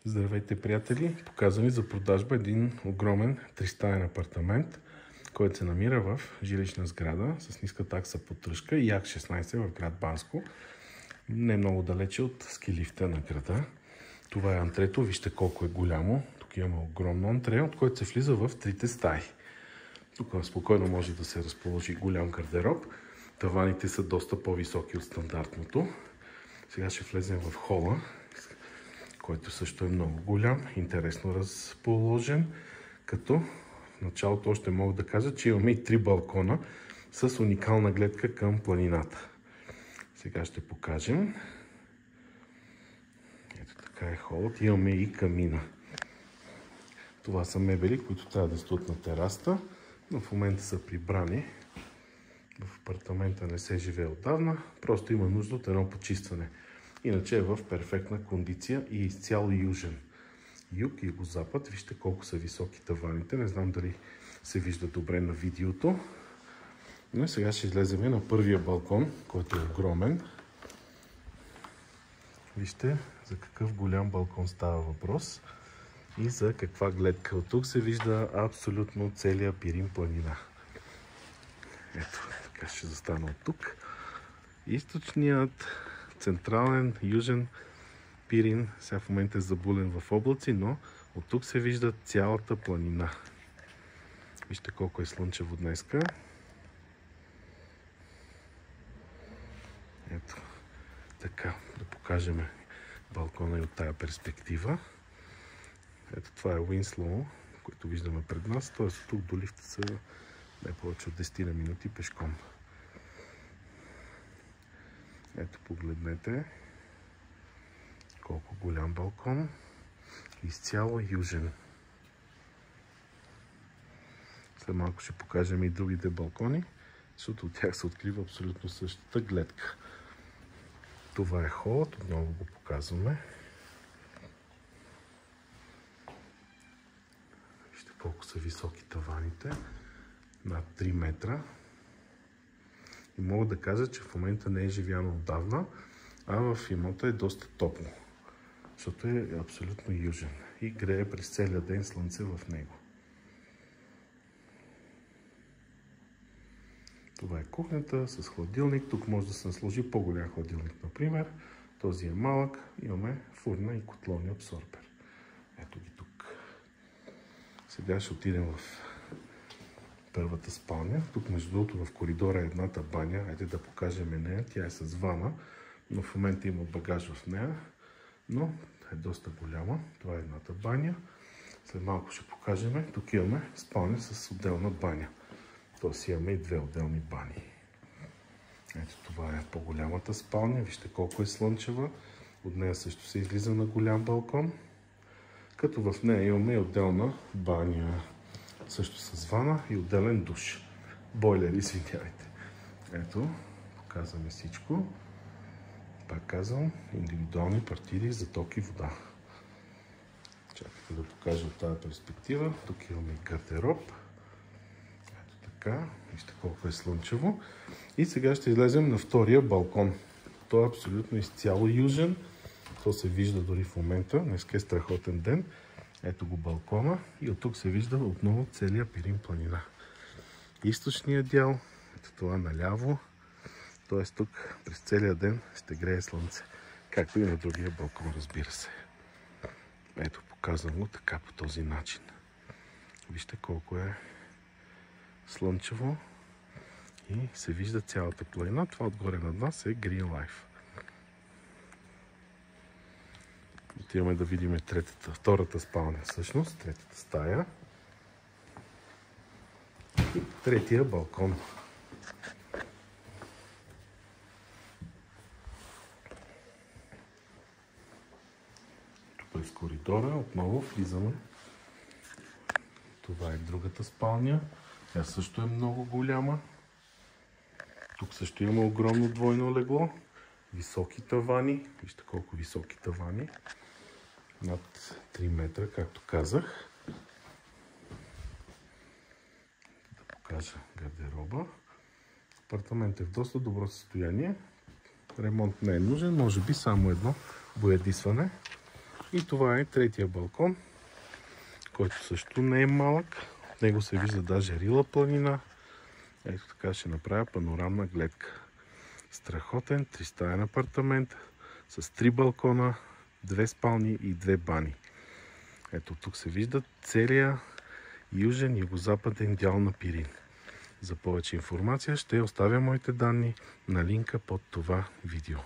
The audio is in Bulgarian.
Здравейте, приятели! Показвам ви за продажба един огромен 3-стаен апартамент, който се намира в жилищна сграда с ниска такса поддръжка и Як 16 в град Банско. Не много далече от ски лифта на града. Това е антрето. Вижте колко е голямо. Тук има огромно антре, от който се влиза в трите стаи. Тук спокойно може да се разположи голям гардероб. Таваните са доста по-високи от стандартното. Сега ще влезем в хола, който също е много голям, интересно разположен, като в началото още мога да кажа, че имаме и 3 балкона с уникална гледка към планината. Сега ще покажем. Ето така е холът. Имаме и камина. Това са мебели, които трябва да стоят на терасата, но в момента са прибрани. В апартамента не се живее отдавна, просто има нужда от едно почистване. Иначе е в перфектна кондиция и изцяло южен. Юг и югозапад. Вижте колко са високи таваните. Не знам дали се вижда добре на видеото. Но сега ще излезем на първия балкон, който е огромен. Вижте за какъв голям балкон става въпрос и за каква гледка. От тук се вижда абсолютно целия Пирин планина. Ето, така ще застана от тук. Източният централен, южен Пирин, сега в момента е забулен в облаци, но от тук се вижда цялата планина. Вижте колко е слънчево днеска. Ето, така, да покажем балкона и от тая перспектива. Ето, това е Уинслоу, който виждаме пред нас, т.е. от тук до лифта са не повече от 10 минути пешком. Ето, погледнете колко голям балкон, изцяло южен. След малко ще покажем и другите балкони, защото от тях се открива абсолютно същата гледка. Това е холът, отново го показваме. Вижте колко са високи таваните, над 3 метра. И мога да кажа, че в момента не е живяно отдавна, а в имота е доста топло, защото е абсолютно южен и грее през целия ден слънце в него. Това е кухнята с хладилник. Тук може да се сложи по-голям хладилник, например. Този е малък. Имаме фурна и котлон и абсорбер. Ето ги тук. Сега ще отидем в първата спалня. Тук между другото в коридора е едната баня. Айде да покажем нея. Тя е с вана, но в момента има багаж в нея. Но е доста голяма. Това е едната баня. След малко ще покажем. Тук имаме спалня с отделна баня. Тоест имаме и 2 отделни бани. Ето това е по-голямата спалня. Вижте колко е слънчева. От нея също се излиза на голям балкон. Като в нея имаме и отделна баня. Също с вана и отделен душ. Бойлер, извинявайте. Ето, показваме всичко. Пак казвам, индивидуални партиди за ток и вода. Чакайте да покажа от тази перспектива. Тук имаме и гардероб. Ето така. Вижте колко е слънчево. И сега ще излезем на втория балкон. Той е абсолютно изцяло южен. То се вижда дори в момента. Днес е страхотен ден. Ето го балкона и от тук се вижда отново целия Пирин планина. Източният дял, ето това наляво, т.е. тук през целия ден ще грее слънце, както и на другия балкон, разбира се. Ето, показвам го така по този начин. Вижте колко е слънчево и се вижда цялата планина. Това отгоре над нас е Green Life. Отиваме да видим втората спалня, всъщност, третата стая и третия балкон. Тук през коридора отново влизаме. Това е другата спалня. Тя също е много голяма. Тук също има огромно двойно легло. Високи тавани. Вижте колко високи тавани. Над 3 метра, както казах. Да покажа гардероба. Апартаментът е в доста добро състояние. Ремонт не е нужен, може би само едно боядисване. И това е третия балкон, който също не е малък. От него се вижда даже Рила планина. Ето така ще направя панорамна гледка. Страхотен 3-стаен апартамент с 3 балкона, 2 спални и 2 бани. Ето тук се вижда целия южен югозападен дял на Пирин. За повече информация ще оставя моите данни на линка под това видео.